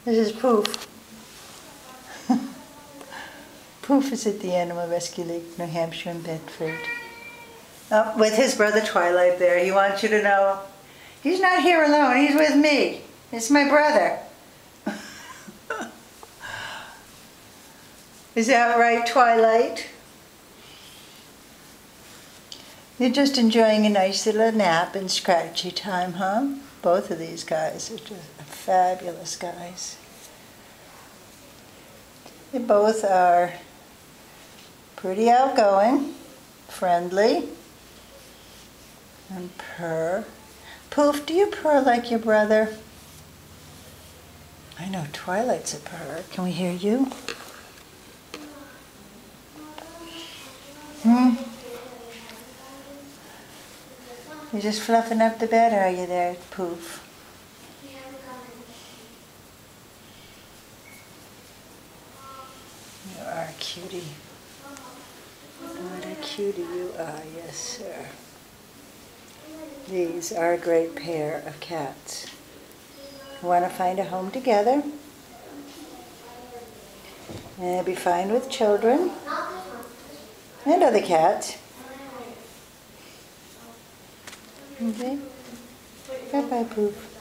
This is Poof. Poof is at the Animal Rescue League, New Hampshire and Bedford. With his brother Twilight there. He wants you to know he's not here alone, he's with me. It's my brother. Is that right, Twilight? You're just enjoying a nice little nap and scratchy time, huh? Both of these guys are just fabulous guys. They both are pretty outgoing, friendly, and purr. Poof, do you purr like your brother? I know Twilight's a purr. Can we hear you? You're just fluffing up the bed, are you there, Poof? You are a cutie. What a cutie you are, yes, sir. These are a great pair of cats who want to find a home together. And they'll be fine with children and other cats. Okay? Bye-bye, Poof.